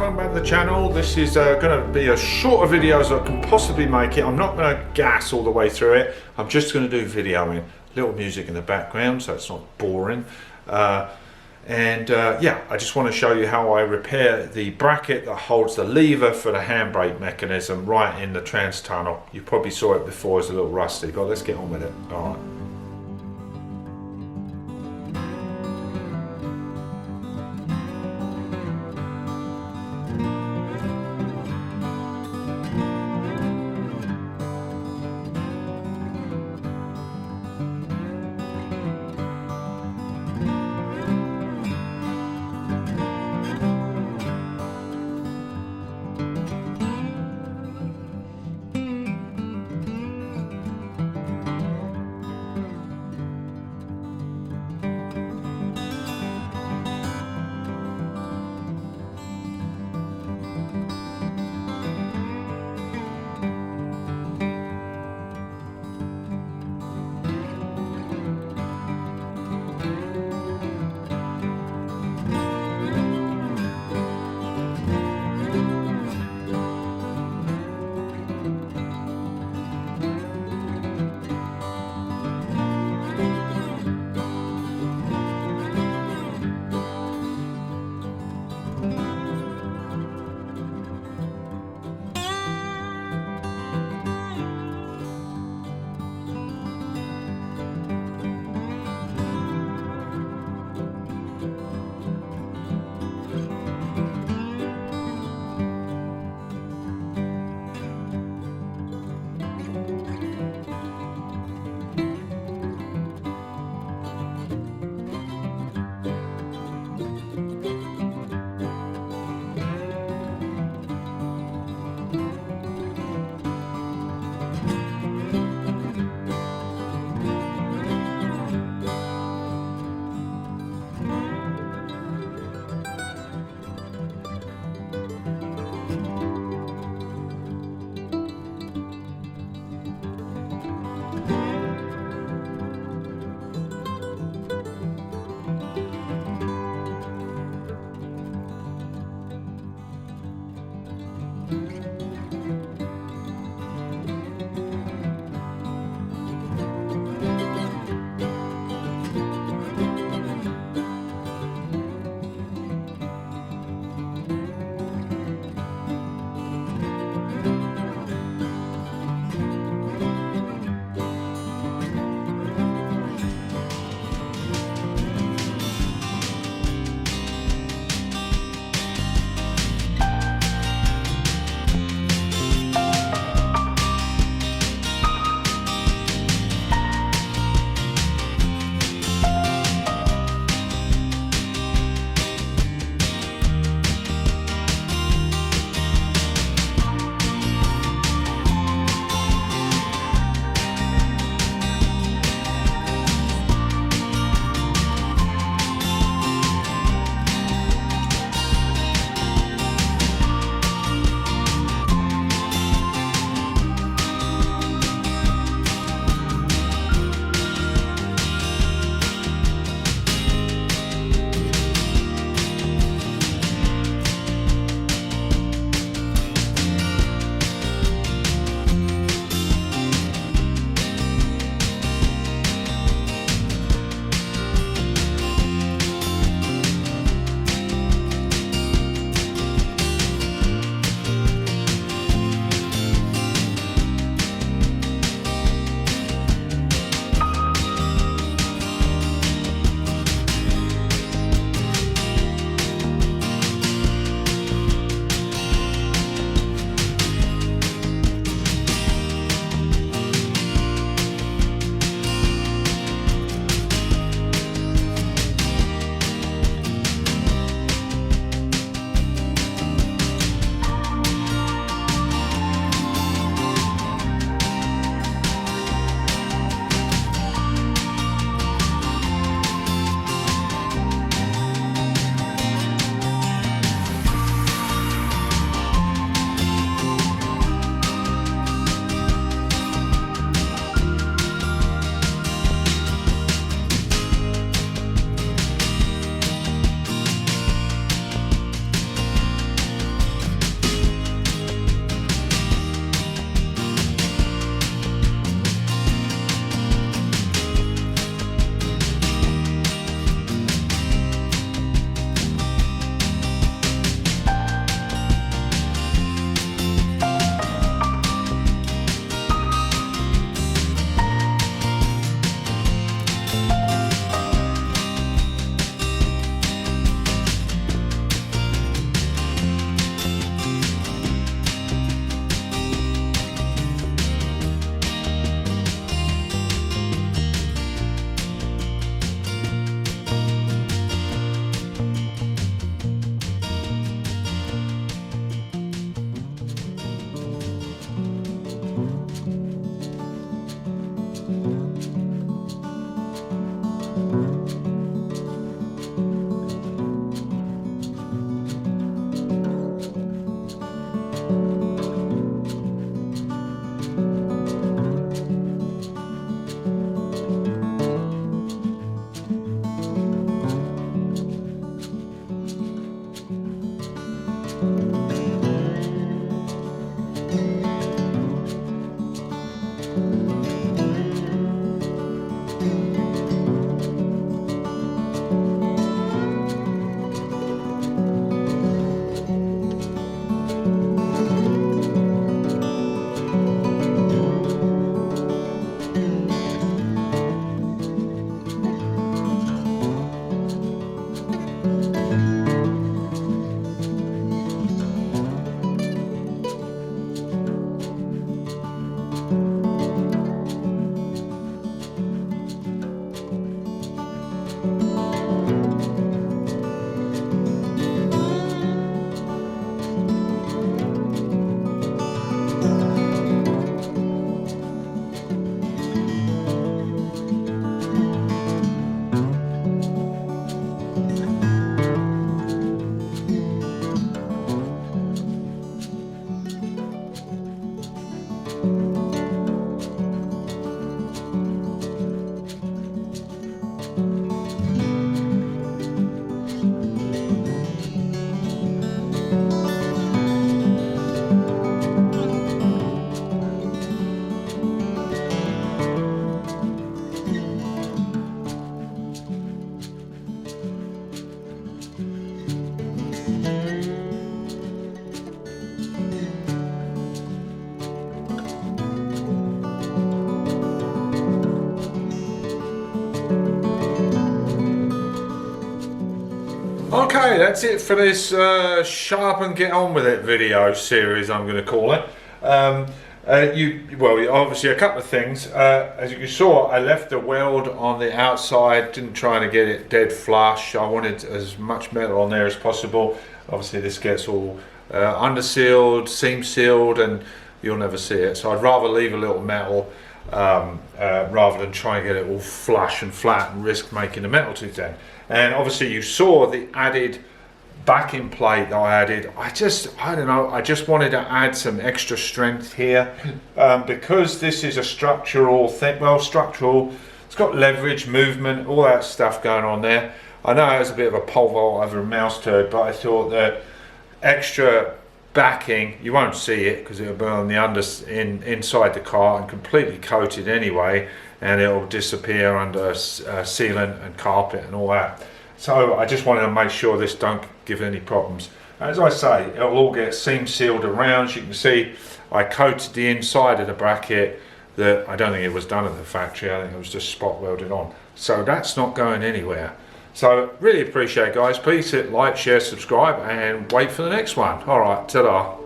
welcome back to the channel. This is going to be as short a video as I can possibly make it. I'm not going to gas all the way through it. I'm just going to do videoing, little music in the background so it's not boring. Yeah, I just want to show you how I repair the bracket that holds the lever for the handbrake mechanism right in the trans tunnel. You probably saw it before, it's a little rusty, but let's get on with it. All right. Okay, that's it for this sharp and get on with it video series, I'm going to call it. Obviously a couple of things. As you saw, I left the weld on the outside, didn't try to get it dead flush. I wanted as much metal on there as possible. Obviously this gets all under sealed, seam sealed, and you'll never see it. So I'd rather leave a little metal rather than try and get it all flush and flat and risk making the metal too thin. And obviously you saw the added backing plate that I added. I don't know, I just wanted to add some extra strength here because this is a structural thing. Well, structural, it's got leverage, movement, all that stuff going on there. I know it was a bit of a pole vault over a mouse turd, but I thought that extra backing, you won't see it because it'll be on the inside the car and completely coated anyway, and it'll disappear under sealant and carpet and all that. So I just wanted to make sure this don't give any problems. As I say, it'll all get seam sealed around. As you can see, I coated the inside of the bracket. That I don't think it was done at the factory. I think it was just spot welded on. So that's not going anywhere. So really appreciate it, guys. Please hit like, share, subscribe, and wait for the next one. All right, ta-da.